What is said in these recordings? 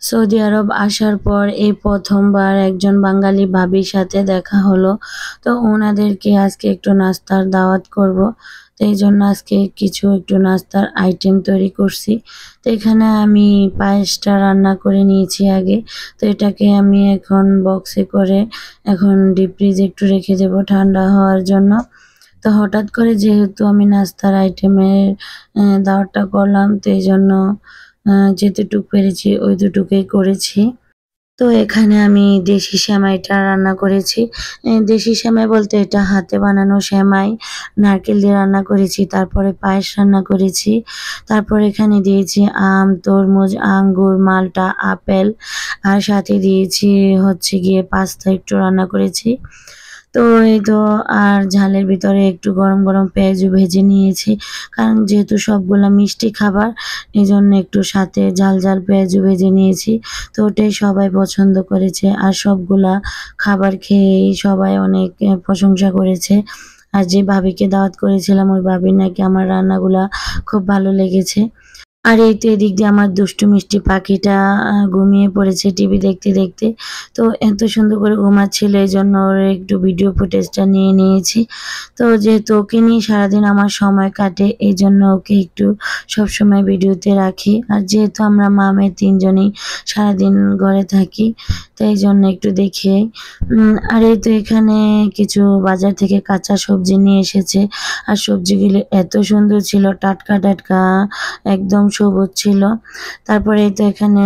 Saudi আরব আসার পর এই প্রথমবার একজন বাঙালি ভাবির সাথে দেখা হলো। তো ওনাদেরকে আজকে একটু নাস্তার দাওয়াত করব। তো এই জন্য আজকে কিছু একটু নাস্তার আইটেম তৈরি করছি। তো এখানে আমি পায়েসটা রান্না করে নিয়েছি আগে। তো এটাকে আমি এখন বক্সে করে এখন ডিপ ফ্রিজে একটু রেখে দেবো ঠান্ডা হওয়ার জন্য। তো হঠাৎ করে যেহেতু আমি নাস্তার আইটেমের দাওয়াতটা করলাম, তো এই জন্য যেতটুক পেরেছি ওই দুটুকুই করেছি। তো এখানে আমি দেশি সেমাইটা রান্না করেছি। দেশি সেমাই বলতে এটা হাতে বানানো সেমাই, নারকেল দিয়ে রান্না করেছি, তারপরে পায়েস রান্না করেছি। তারপর এখানে দিয়েছি আম, তরমুজ, আঙ্গুর, মাল্টা, আপেল আর সাথে দিয়েছি হচ্ছে গিয়ে পাস্তা একটু রান্না করেছি। তো এই তো আর ঝালের ভিতরে একটু গরম গরম পেঁয়াজও ভেজে নিয়েছি, কারণ যেহেতু সবগুলা মিষ্টি খাবার এই জন্য একটু সাথে ঝাল ঝাল পেঁয়াজও ভেজে নিয়েছি। তো ওটাই সবাই পছন্দ করেছে আর সবগুলা খাবার খেয়েই সবাই অনেক প্রশংসা করেছে। আর যে ভাবিকে দাওয়াত করেছিলাম ওই ভাবির নাকি আমার রান্নাগুলা খুব ভালো লেগেছে। আর এই তো এদিক দিয়ে আমার দুষ্টু মিষ্টি পাখিটা ঘুমিয়ে পড়েছে টিভি দেখতে দেখতে। তো এত সুন্দর করে ঘুমাচ্ছিল এই জন্য ওর একটু ভিডিও ফুটেজটা নিয়ে নিয়েছি। তো যেহেতু ওকে নিয়ে সারাদিন আমার সময় কাটে এই জন্য ওকে একটু সবসময় ভিডিওতে রাখি। আর যেহেতু আমরা মা মেয়ে তিনজনেই সারাদিন ঘরে থাকি, তো এই জন্য একটু দেখি। আর এই তো এখানে কিছু বাজার থেকে কাঁচা সবজি নিয়ে এসেছে। আর সবজিগুলো এত সুন্দর ছিল, টাটকা টাটকা, একদম সবুজ ছিল। তারপরে এই তো এখানে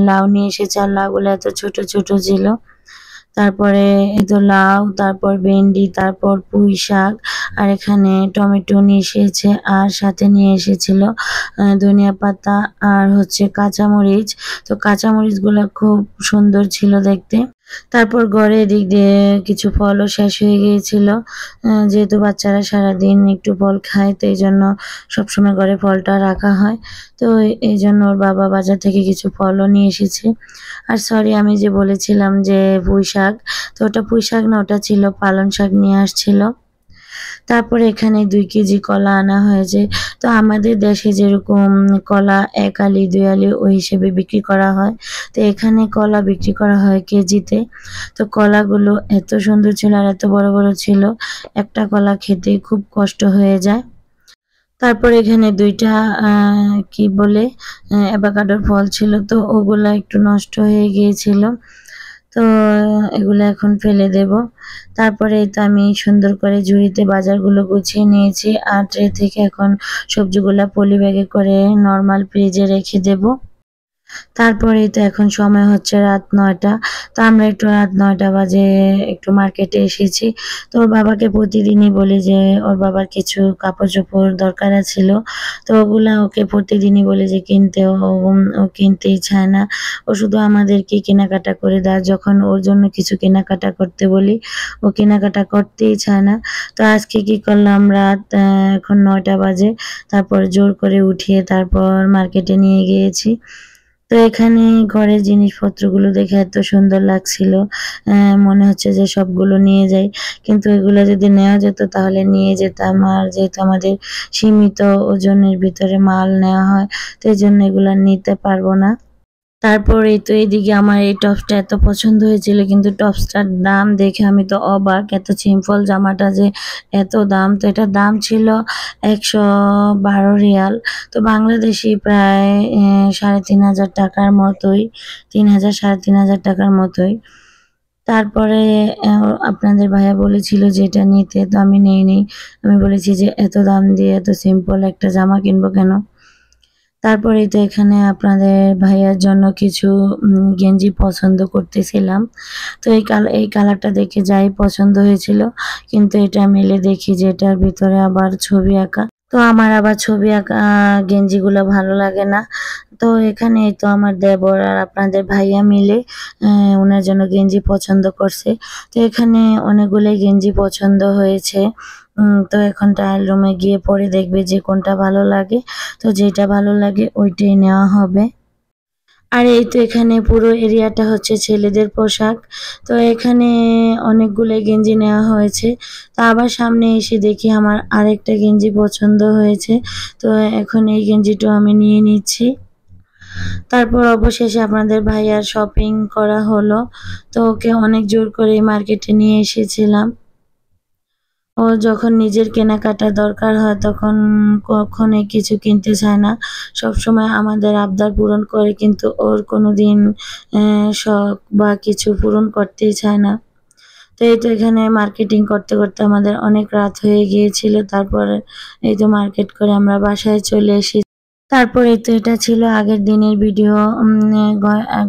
লাউ নিয়ে এসেছে আর লাউগুলো এত ছোট ছোট ছিল। তারপরে এই তো লাউ, তারপর ভেন্ডি, তারপর পুঁই শাক, আর এখানে টমেটো নিয়ে এসেছে আর সাথে নিয়ে এসেছিল ধনিয়া পাতা আর হচ্ছে কাঁচামরিচ। তো কাঁচামরিচগুলো খুব সুন্দর ছিল দেখতে। তারপর ঘরে এদিক দিয়ে কিছু ফলও শেষ হয়ে গিয়েছিল। যেহেতু বাচ্চারা সারাদিন একটু ফল খায়, তো এই জন্য সবসময় ঘরে ফলটা রাখা হয়। তো এই জন্য ওর বাবা বাজার থেকে কিছু ফলও নিয়ে এসেছে। আর সরি, আমি যে বলেছিলাম যে পুঁই শাক, তো ওটা পুঁই শাক না, ওটা ছিল পালং শাক নিয়ে আসছিল। তারপরে এখানে 2 কেজি কলা আনা হয়েছে। তো আমাদের দেশে যেরকম কলা 1 আলি 2 আলি ওই হিসেবে বিক্রি করা হয়, তো এখানে কলা বিক্রি করা হয় কেজিতে। তো কলাগুলো এত সুন্দর ছিল আর এত বড় বড় ছিল, একটা কলা খেতে খুব কষ্ট হয়ে যায়। তারপর এখানে 2টা কি বলে অ্যাভোকাডোর ফল ছিল, তো ওগুলা একটু নষ্ট হয়ে গিয়েছিল। তো এগুলো এখন ফেলে দেব। তারপরে এই তো আমি সুন্দর করে ঝুড়িতে বাজারগুলো গুছিয়ে নিয়েছি আর ট্রে থেকে এখন সবজিগুলা পলি ব্যাগে করে নরমাল ফ্রিজে রেখে দেব। তারপরেই তো এখন সময় হচ্ছে রাত 9টা। তো আমরা একটু রাত 9টা বাজে একটু মার্কেটে এসেছি। তো ওর বাবাকে প্রতিদিনই বলি যে ওর বাবার কিছু কাপড়-চোপড় দরকার ছিল। তো ওগুলা ওকে প্রতিদিনই বলি যে কিনতে, ও কিনতেই চায় না। ও শুধু আমাদেরকে কেনাকাটা করে দেয়। যখন ওর জন্য কিছু কেনাকাটা করতে বলি, ও কেনাকাটা করতেই চায় না। তো আজকে কি করলাম, রাত এখন 9টা বাজে। তারপর জোর করে উঠিয়ে তারপর মার্কেটে নিয়ে গিয়েছি। তো এখানে ঘরের জিনিসপত্রগুলো দেখে এত সুন্দর লাগছিল। মনে হচ্ছে যে সবগুলো নিয়ে যাই। কিন্তু এগুলো যদি নেওয়া যেত তাহলে নিয়ে যেতাম। আর যেহেতু আমাদের সীমিত ওজনের ভিতরে মাল নেওয়া হয়, তো এজন্য এগুলা নিতে পারবো না। তারপর এই তো এইদিকে আমার এই টপসটা এত পছন্দ হয়েছিল, কিন্তু টপসটার দাম দেখে আমি তো অবাক, এত সিম্পল জামাটা যে এত দাম। তো এটার দাম ছিল 112 রিয়াল। তো বাংলাদেশি প্রায় 3,500 টাকার মতোই, 3,000 3,500 টাকার মতোই। তারপরে আপনাদের ভাইয়া বলেছিল যে এটা নিতে, তো আমি নেইনি। আমি বলেছি যে এত দাম দিয়ে এত সিম্পল একটা জামা কিনবো কেন। তারপরেই তো এখানে আপনাদের ভাইয়ার জন্য কিছু গেঞ্জি পছন্দ করতেছিলাম। তো এই কালারটা দেখে যাই পছন্দ হয়েছিল, কিন্তু এটা মেলে দেখি যে এটার ভিতরে আবার ছবি আঁকা। তো আমার আবার ছবি আঁকা গেঞ্জিগুলো ভালো লাগে না। তো এখানে এই তো আমার দেবর আর আপনাদের ভাইয়া মিলে ওনার জন্য গেঞ্জি পছন্দ করছে। তো এখানে অনেকগুলোই গেঞ্জি পছন্দ হয়েছে। তো এখন ট্রায়াল রুমে গিয়ে পরে দেখবে যে কোনটা ভালো লাগে। তো যেটা ভালো লাগে ওইটাই নেওয়া হবে। আর এই তো এখানে পুরো এরিয়াটা হচ্ছে ছেলেদের পোশাক। তো এখানে অনেকগুলো গেঞ্জি নেওয়া হয়েছে। তো আবার সামনে এসে দেখি আমার আরেকটা গেঞ্জি পছন্দ হয়েছে। তো এখন এই গেঞ্জিটাও আমি নিয়ে নিচ্ছি। তারপর অবশেষে আপনাদের ভাইয়ার শপিং করা হলো। তো ওকে অনেক জোর করে মার্কেটে নিয়ে এসেছিলাম। ও যখন নিজের কেনাকাটা দরকার হয় তখন কখনোই কিছু কিনতে চায় না। সবসময় আমাদের আবদার পূরণ করে, কিন্তু ওর কোনোদিন শখ বা কিছু পূরণ করতেই চায় না। তো এই তো এখানে মার্কেটিং করতে করতে আমাদের অনেক রাত হয়ে গিয়েছিল। তারপরে এই তো মার্কেট করে আমরা বাসায় চলে এসেছি। তারপরে তো এটা ছিল আগের দিনের ভিডিও।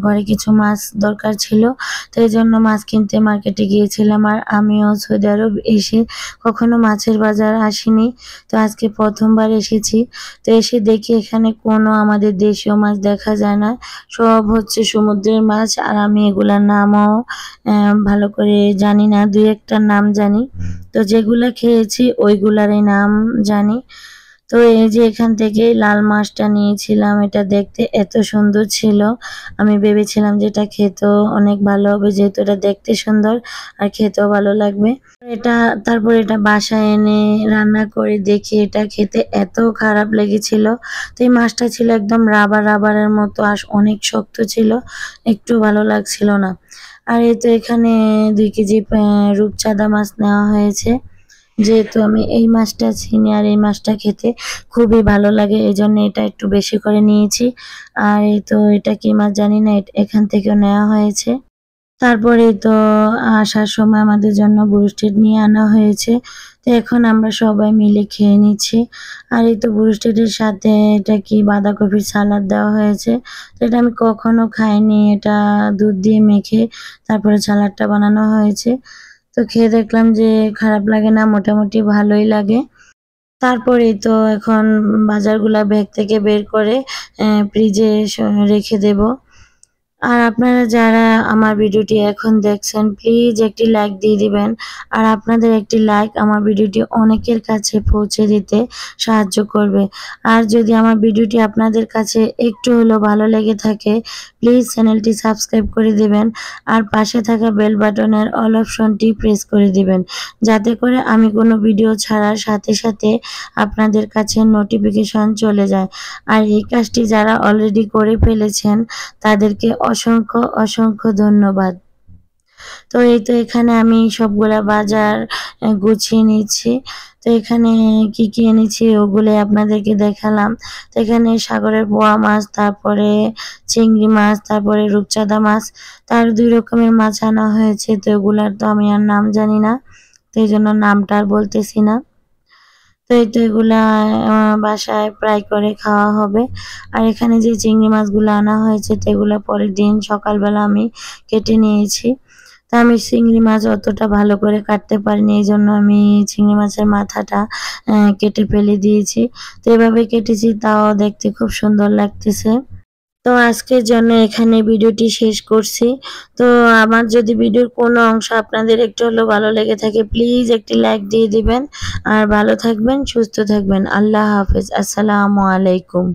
ঘরে কিছু মাছ দরকার ছিল, তো এই জন্য মাছ কিনতে মার্কেটে গিয়েছিলাম। আর আমিও সৌদি আরব এসে কখনো মাছের বাজার আসিনি, তো আজকে প্রথমবার এসেছি। তো এসে দেখি এখানে কোনো আমাদের দেশীয় মাছ দেখা যায় না, সব হচ্ছে সমুদ্রের মাছ। আর আমি এগুলার নামও ভালো করে জানি না, দুই একটা নাম জানি, তো যেগুলা খেয়েছি ওইগুলারই নাম জানি। তো এই যে এখান থেকে লাল মাছটা নিয়েছিলাম, এটা দেখতে এত সুন্দর ছিল। আমি ভেবেছিলাম যে এটা খেতেও অনেক ভালো হবে, যেহেতু এটা দেখতে সুন্দর আর খেতেও ভালো লাগবে। তারপর এটা বাসায় এনে রান্না করে দেখি এটা খেতে এত খারাপ লেগেছিল। তো এই মাছটা ছিল একদম রাবারের মতো, আর অনেক শক্ত ছিল, একটু ভালো লাগছিল না। আর এই তো এখানে 2 কেজি রূপচাঁদা মাছ নেওয়া হয়েছে, যেহেতু আমি এই মাছটা চিনি আর এই মাছটা খেতে খুবই ভালো লাগে, এই জন্য এটা একটু বেশি করে নিয়েছি। আর এই তো এটা কি মাছ জানি না, এখান থেকেও নেওয়া হয়েছে। তারপরে তো আসার সময় আমাদের জন্য ব্রুস্টেড নিয়ে আনা হয়েছে, তো এখন আমরা সবাই মিলে খেয়ে নিচ্ছি। আর এই তো ব্রুস্টেডের সাথে এটা কি বাঁধাকপির সালাদ দেওয়া হয়েছে, তো এটা আমি কখনো খাইনি। এটা দুধ দিয়ে মেখে তারপরে সালাদটা বানানো হয়েছে। তো খেয়ে দেখলাম যে খারাপ লাগে না, মোটামুটি ভালোই লাগে। তারপরেই তো এখন বাজারগুলা ব্যাগ থেকে বের করে ফ্রিজে রেখে দেব। আর আপনারা যারা আমার ভিডিওটি এখন দেখছেন প্লিজ একটি লাইক দিয়ে দিবেন। আর আপনাদের একটি লাইক আমার ভিডিওটি অনেকের কাছে পৌঁছে দিতে সাহায্য করবে। আর যদি আমার ভিডিওটি আপনাদের কাছে একটু হলেও ভালো লেগে থাকে প্লিজ চ্যানেলটি সাবস্ক্রাইব করে দিবেন, আর পাশে থাকা বেল বাটনের অল অপশনটি প্রেস করে দিবেন, যাতে করে আমি কোনো ভিডিও ছাড়ার সাথে সাথে আপনাদের কাছে নোটিফিকেশন চলে যায়। আর এই কাজটি যারা অলরেডি করে ফেলেছেন তাদেরকে অসংখ্য ধন্যবাদ। তো এই তো এখানে আমি সবগুলা বাজার গুছিয়ে নিচ্ছি। তো এখানে কি কি এনেছি ওগুলো আপনাদেরকে দেখালাম। তো এখানে সাগরের পোয়া মাছ, তারপরে চিংড়ি মাছ, তারপরে রূপচাঁদা মাছ, তার 2 রকমের মাছ আনা হয়েছে। তো এগুলার তো আমি আর নাম জানি না, তো এই জন্য নামটা আর বলতেছি না। তো এই তো এগুলা বাসায় ফ্রাই করে খাওয়া হবে। আর এখানে যে চিংড়ি মাছগুলো আনা হয়েছে তো এগুলো পরের দিন সকালবেলা আমি কেটে নিয়েছি। তো আমি চিংড়ি মাছ অতটা ভালো করে কাটতে পারিনি, এই জন্য আমি চিংড়ি মাছের মাথাটা কেটে ফেলে দিয়েছি। তো এভাবে কেটেছি, তাও দেখতে খুব সুন্দর লাগতেছে। তো আজকের জন্য এখানে ভিডিওটি শেষ করছি। তো আমার যদি ভিডিওর কোনো অংশ আপনাদের একটু হলেও ভালো লেগে থাকে প্লিজ একটি লাইক দিয়ে দিবেন। আর ভালো থাকবেন, সুস্থ থাকবেন। আল্লাহ হাফেজ। আসসালামু আলাইকুম।